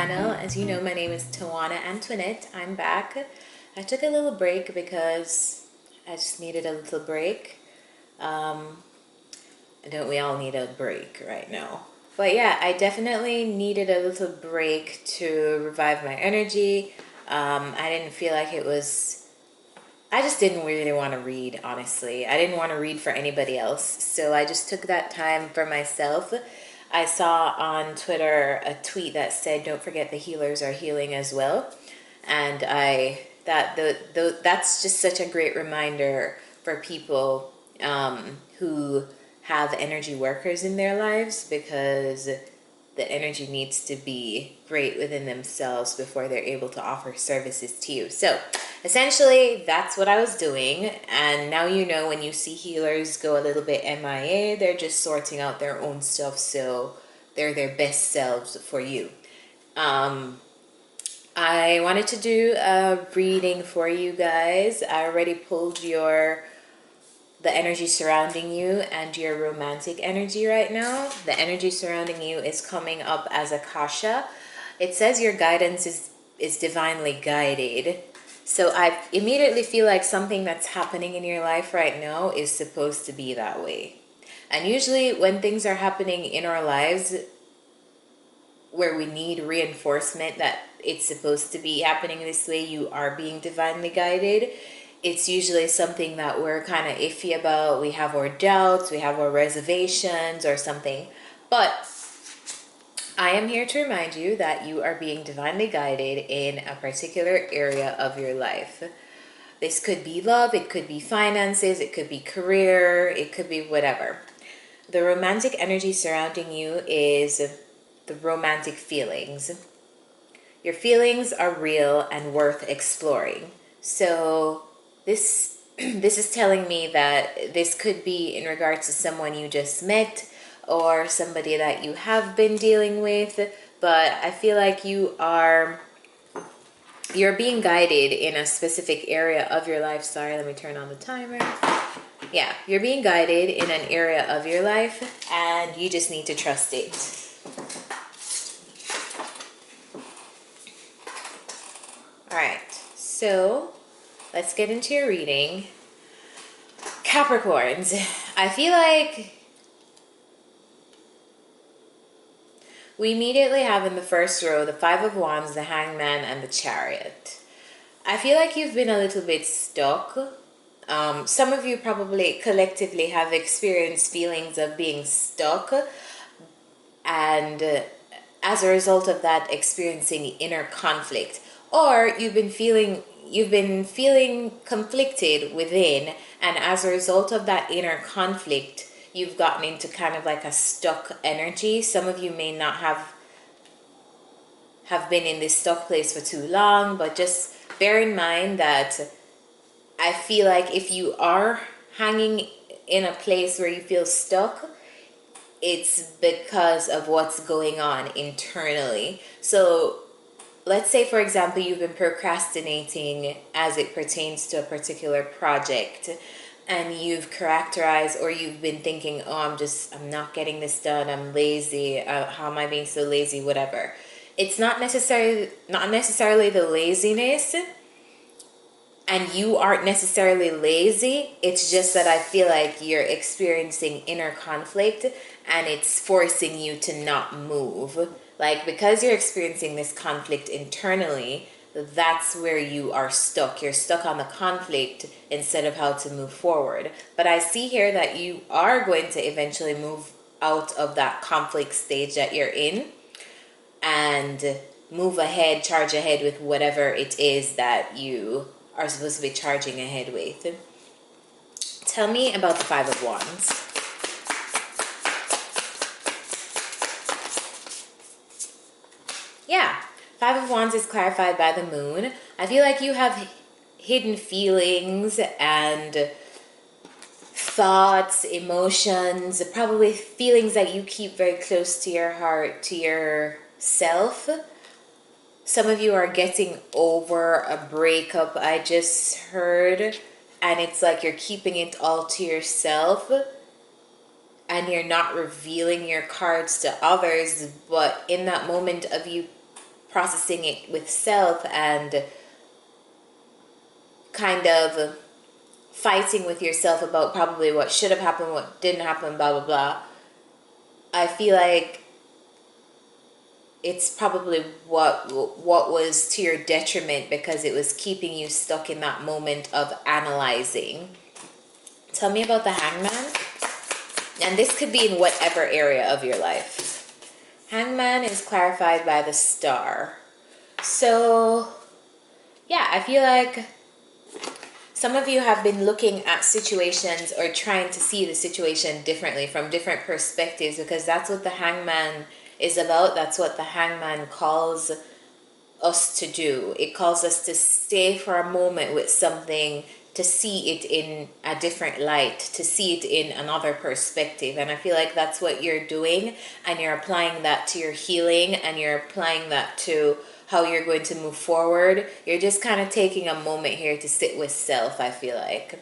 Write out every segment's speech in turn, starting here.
channel. As you know, my name is Tawana Antoinette. I'm back. I took a little break because I just needed a little break. Don't we all need a break right now? But yeah, I definitely needed a little break to revive my energy. I didn't feel like it was... I just didn't really want to read, honestly. I didn't want to read for anybody else. So I just took that time for myself. I saw on Twitter a tweet that said, "Don't forget the healers are healing as well." And that's just such a great reminder for people who have energy workers in their lives, because the energy needs to be great within themselves before they're able to offer services to you. So essentially, that's what I was doing. And now you know, when you see healers go a little bit MIA, they're just sorting out their own stuff, so they're their best selves for you. I wanted to do a reading for you guys. I already pulled the energy surrounding you and your romantic energy right now. The energy surrounding you is coming up as Akasha. It says your guidance is divinely guided. So I immediately feel like something that's happening in your life right now is supposed to be that way. And usually when things are happening in our lives where we need reinforcement that it's supposed to be happening this way, you are being divinely guided. It's usually something that we're kind of iffy about. We have our doubts, we have our reservations or something. But I am here to remind you that you are being divinely guided in a particular area of your life. This could be love, it could be finances, it could be career, it could be whatever. The romantic energy surrounding you is the romantic feelings. Your feelings are real and worth exploring. So this is telling me that this could be in regards to someone you just met or somebody that you have been dealing with, but I feel like you're being guided in a specific area of your life. Sorry, let me turn on the timer. Yeah, you're being guided in an area of your life and you just need to trust it. Alright, so let's get into your reading. Capricorns, I feel like we immediately have in the first row the Five of Wands, the Hangman, and the Chariot. I feel like you've been a little bit stuck. Some of you probably collectively have experienced feelings of being stuck, and as a result of that, experiencing inner conflict. Or you've been feeling conflicted within, and as a result of that inner conflict, you've gotten into kind of like a stuck energy. Some of you may not have been in this stuck place for too long, but just bear in mind that I feel like if you are hanging in a place where you feel stuck, it's because of what's going on internally. So let's say, for example, you've been procrastinating as it pertains to a particular project, and you've characterized, or you've been thinking, "Oh, I'm not getting this done. I'm lazy. How am I being so lazy?" Whatever. It's not necessarily the laziness, and you aren't necessarily lazy. It's just that I feel like you're experiencing inner conflict, and it's forcing you to not move. Like, because you're experiencing this conflict internally, that's where you are stuck. You're stuck on the conflict instead of how to move forward. But I see here that you are going to eventually move out of that conflict stage that you're in and move ahead, charge ahead with whatever it is that you are supposed to be charging ahead with. Tell me about the Five of Wands. Yeah, Five of Wands is clarified by the moon. I feel like you have hidden feelings and thoughts, emotions, probably feelings that you keep very close to your heart, to yourself. Some of you are getting over a breakup, I just heard, and it's like you're keeping it all to yourself and you're not revealing your cards to others, but in that moment of you processing it with self and kind of fighting with yourself about probably what should have happened, what didn't happen, blah, blah, blah. I feel like it's probably what was to your detriment because it was keeping you stuck in that moment of analyzing. Tell me about the Hangman. And this could be in whatever area of your life. Hangman is clarified by the star. So, yeah, I feel like some of you have been looking at situations or trying to see the situation differently from different perspectives, because that's what the Hangman is about. That's what the Hangman calls us to do. It calls us to stay for a moment with something, to see it in a different light, to see it in another perspective. And I feel like that's what you're doing, and you're applying that to your healing, and you're applying that to how you're going to move forward. You're just kind of taking a moment here to sit with self, I feel like.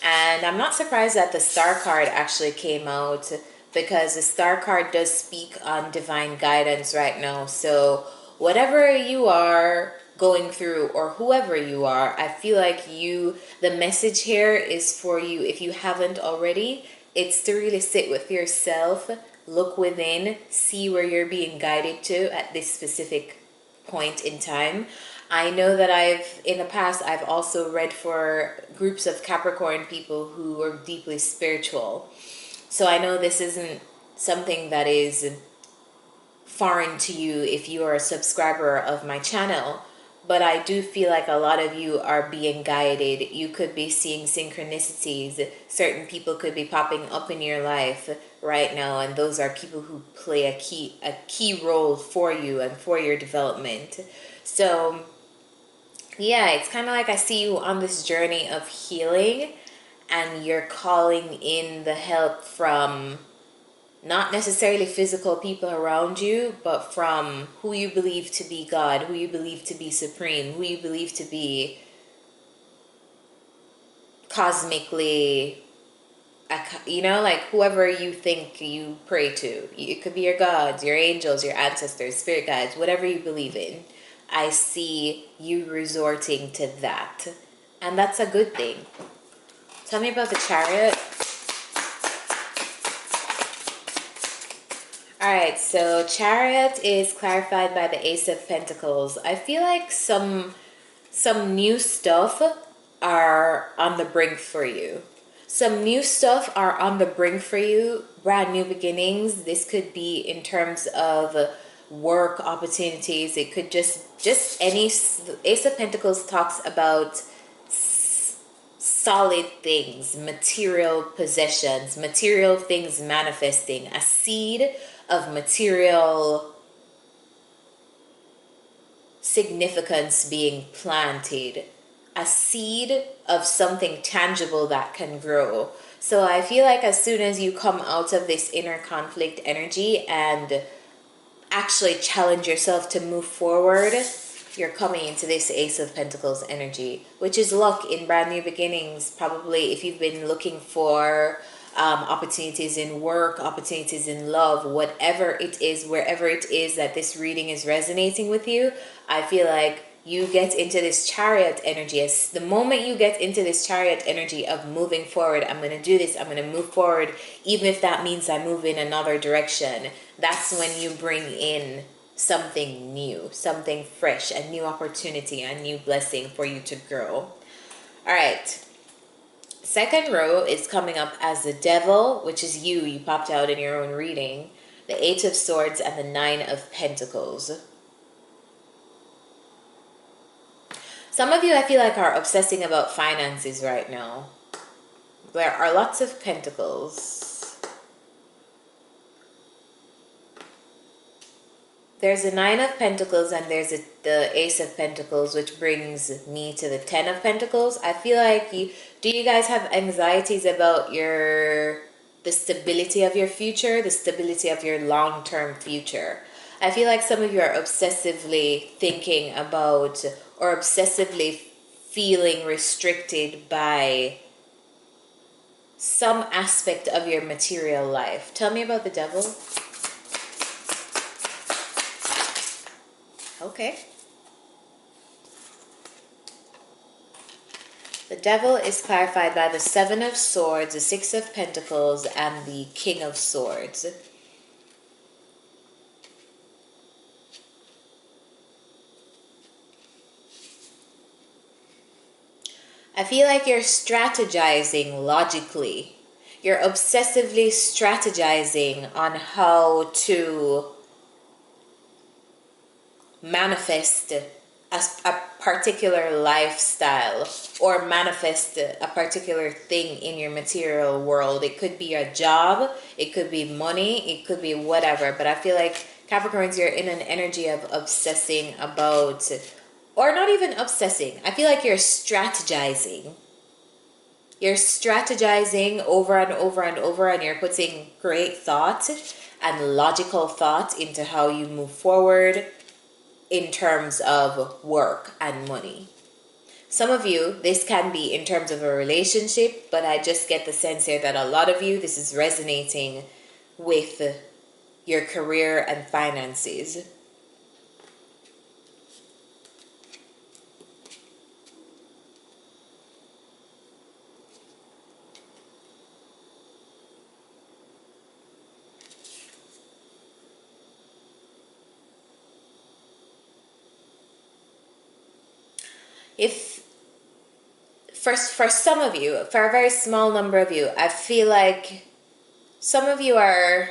And I'm not surprised that the star card actually came out, because the star card does speak on divine guidance right now. So whatever you are going through, or whoever you are, I feel like the message here is for you. If you haven't already, it's to really sit with yourself, look within, see where you're being guided to at this specific point in time. I know that in the past, I've also read for groups of Capricorn people who are deeply spiritual. So I know this isn't something that is foreign to you if you are a subscriber of my channel, but I do feel like a lot of you are being guided. You could be seeing synchronicities. Certain people could be popping up in your life right now, and those are people who play a key role for you and for your development. So yeah, it's kind of like I see you on this journey of healing, and you're calling in the help from not necessarily physical people around you, but from who you believe to be God, who you believe to be supreme, who you believe to be cosmically, like whoever you think you pray to. It could be your gods, your angels, your ancestors, spirit guides, whatever you believe in. I see you resorting to that. And that's a good thing. Tell me about the Chariot. Alright, so Chariot is clarified by the Ace of Pentacles. I feel like some new stuff are on the brink for you. Some new stuff are on the brink for you. Brand new beginnings. This could be in terms of work opportunities. It could just any. Ace of Pentacles talks about solid things, material possessions, material things manifesting, a seed of material significance being planted, a seed of something tangible that can grow. So I feel like as soon as you come out of this inner conflict energy and actually challenge yourself to move forward, you're coming into this Ace of Pentacles energy, which is luck in brand new beginnings. Probably if you've been looking for opportunities in work, opportunities in love, whatever it is, wherever it is that this reading is resonating with you, I feel like you get into this Chariot energy. As the moment you get into this Chariot energy of moving forward, I'm going to do this, I'm going to move forward, even if that means I move in another direction, that's when you bring in something new, something fresh, a new opportunity, a new blessing for you to grow. All right. Second row is coming up as the Devil, which is you popped out in your own reading, the Eight of Swords, and the Nine of Pentacles. Some of you, I feel like, are obsessing about finances right now. There are lots of pentacles. There's a Nine of Pentacles and there's the Ace of Pentacles, which brings me to the Ten of Pentacles. I feel like do you guys have anxieties about the stability of your future, the stability of your long-term future? I feel like some of you are obsessively thinking about or obsessively feeling restricted by some aspect of your material life. Tell me about the Devil. Okay. The devil is clarified by the Seven of Swords, the Six of Pentacles, and the King of Swords. I feel like you're strategizing logically. You're obsessively strategizing on how to manifest a particular lifestyle or manifest a particular thing in your material world. It could be a job, it could be money, it could be whatever. But I feel like Capricorns, you're in an energy of obsessing about, or not even obsessing. I feel like you're strategizing. You're strategizing over and over and over, and you're putting great thought and logical thought into how you move forward in terms of work and money. Some of you, this can be in terms of a relationship, but I just get the sense here that a lot of you, this is resonating with your career and finances. If for some of you, for a very small number of you, I feel like some of you are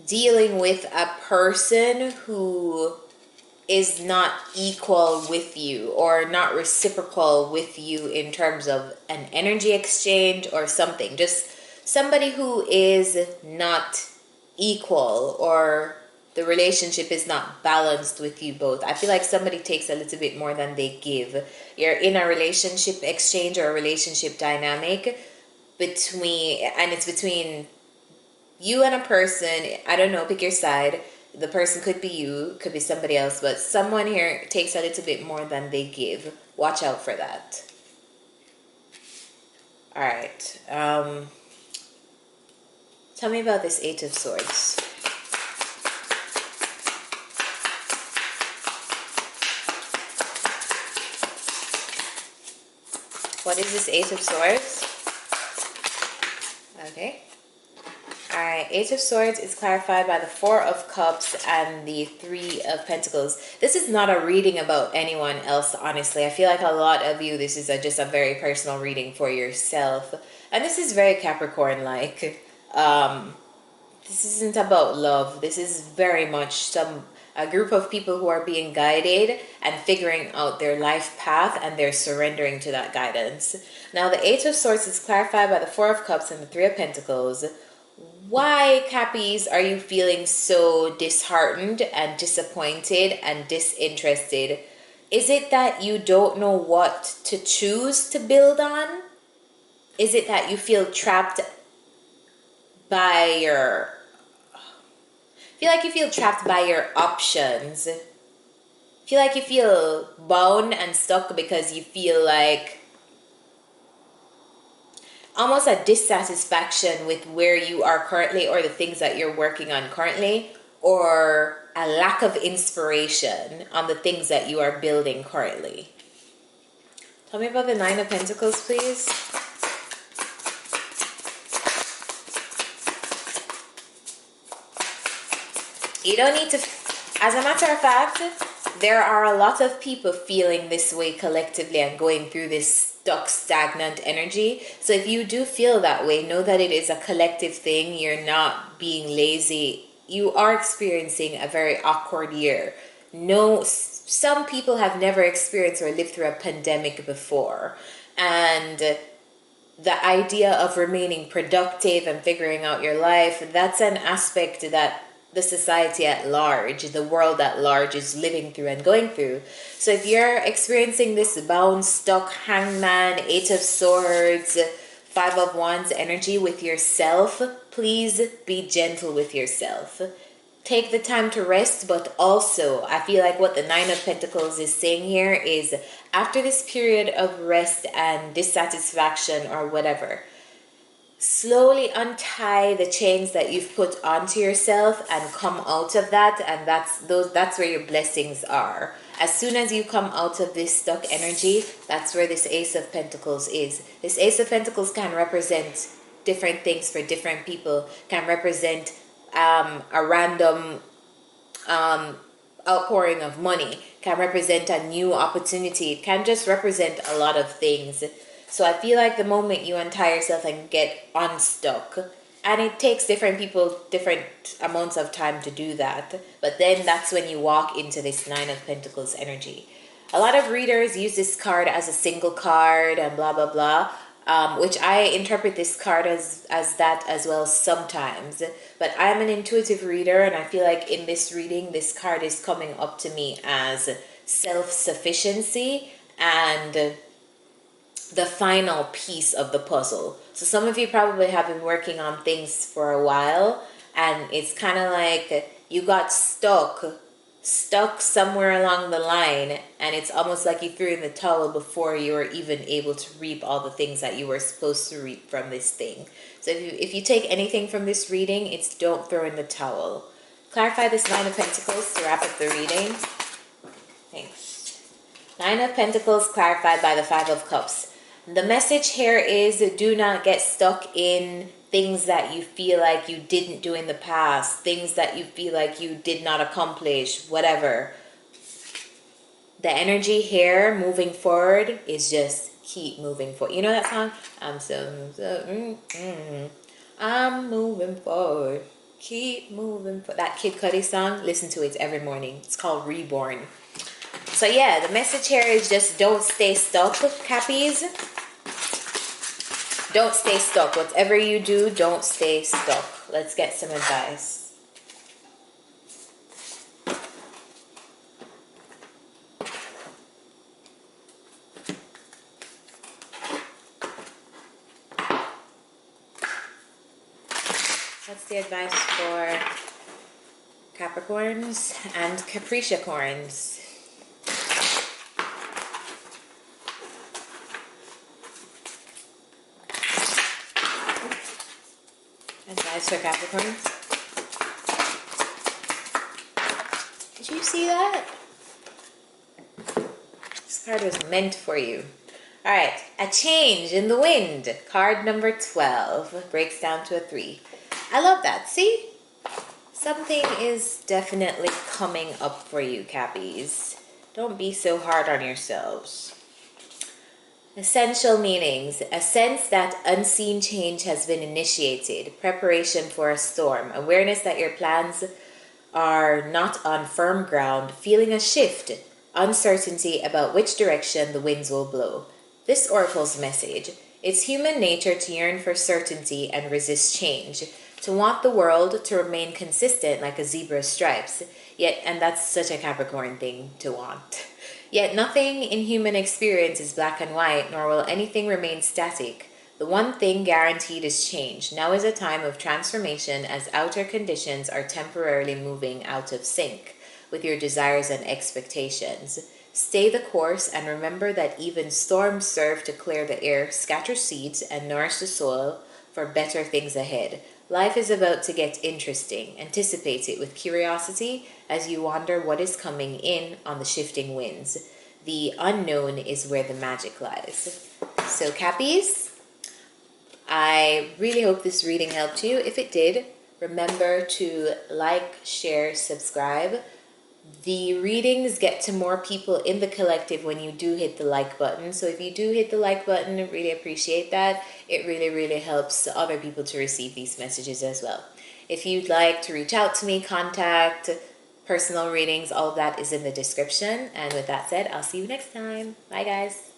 dealing with a person who is not equal with you or not reciprocal with you in terms of an energy exchange or something. Just somebody who is not equal, or the relationship is not balanced with you both. I feel like somebody takes a little bit more than they give. You're in a relationship exchange or a relationship dynamic it's between you and a person. I don't know, pick your side. The person could be you, could be somebody else, but someone here takes a little bit more than they give. Watch out for that. All right. Tell me about this Eight of Swords. What is this Eight of Swords? Okay. Alright, Eight of Swords is clarified by the Four of Cups and the Three of Pentacles. This is not a reading about anyone else, honestly. I feel like a lot of you, this is just a very personal reading for yourself. And this is very Capricorn-like. This isn't about love. This is very much a group of people who are being guided and figuring out their life path, and they're surrendering to that guidance. Now, the Eight of Swords is clarified by the Four of Cups and the Three of Pentacles. Why, Cappies, are you feeling so disheartened and disappointed and disinterested? Is it that you don't know what to choose to build on? Is it that you feel trapped by your... I feel like you feel trapped by your options. I feel like you feel bound and stuck because you feel like almost a dissatisfaction with where you are currently, or the things that you're working on currently, or a lack of inspiration on the things that you are building currently. Tell me about the Nine of Pentacles, please. You don't need to, as a matter of fact, there are a lot of people feeling this way collectively and going through this stuck, stagnant energy. So if you do feel that way, know that it is a collective thing. You're not being lazy. You are experiencing a very awkward year. No, some people have never experienced or lived through a pandemic before. And the idea of remaining productive and figuring out your life, that's an aspect that the society at large, the world at large, is living through and going through. So if you're experiencing this bound, stuck, Hangman, Eight of Swords, Five of Wands energy with yourself, please be gentle with yourself. Take the time to rest, but also I feel like what the Nine of Pentacles is saying here is, after this period of rest and dissatisfaction or whatever, slowly untie the chains that you've put onto yourself and come out of that, and that's where your blessings are. As soon as you come out of this stuck energy, that's where this Ace of Pentacles is. This Ace of Pentacles can represent different things for different people. Can represent a random outpouring of money, can represent a new opportunity. It can just represent a lot of things. So I feel like the moment you untie yourself and get unstuck, and it takes different people different amounts of time to do that, but then that's when you walk into this Nine of Pentacles energy. A lot of readers use this card as a single card and blah blah blah, which I interpret this card as that as well sometimes. But I'm an intuitive reader, and I feel like in this reading, this card is coming up to me as self-sufficiency and the final piece of the puzzle. So some of you probably have been working on things for a while, and it's kind of like you got stuck somewhere along the line, and it's almost like you threw in the towel before you were even able to reap all the things that you were supposed to reap from this thing. So if you take anything from this reading, it's don't throw in the towel. Clarify this Nine of Pentacles to wrap up the reading. Thanks. Nine of Pentacles clarified by the Five of Cups. The message here is do not get stuck in things that you feel like you didn't do in the past, things that you feel like you did not accomplish, whatever. The energy here moving forward is just keep moving forward. You know that song? I'm moving forward. Keep moving forward. That Kid Cudi song, listen to it every morning. It's called Reborn. So yeah, the message here is just don't stay stuck, Cappies. Don't stay stuck. Whatever you do, don't stay stuck. Let's get some advice. What's the advice for Capricorns and Capricorns? Advice for Capricorns. Did you see that? This card was meant for you. All right, a change in the wind. Card number 12 breaks down to a 3. I love that. See? Something is definitely coming up for you, Cappies. Don't be so hard on yourselves. Essential meanings. A sense that unseen change has been initiated. Preparation for a storm. Awareness that your plans are not on firm ground. Feeling a shift. Uncertainty about which direction the winds will blow. This oracle's message. It's human nature to yearn for certainty and resist change. To want the world to remain consistent like a zebra's stripes. And that's such a Capricorn thing to want. Yet nothing in human experience is black and white, nor will anything remain static. The one thing guaranteed is change. Now is a time of transformation as outer conditions are temporarily moving out of sync with your desires and expectations. Stay the course and remember that even storms serve to clear the air, scatter seeds, and nourish the soil for better things ahead. Life is about to get interesting. Anticipate it with curiosity as you wonder what is coming in on the shifting winds. The unknown is where the magic lies. So Cappies, I really hope this reading helped you. If it did, remember to like, share, subscribe. The readings get to more people in the collective when you do hit the like button. So if you do hit the like button, I really appreciate that. It really, really helps other people to receive these messages as well. If you'd like to reach out to me, contact, personal readings, all of that is in the description. And with that said, I'll see you next time. Bye, guys.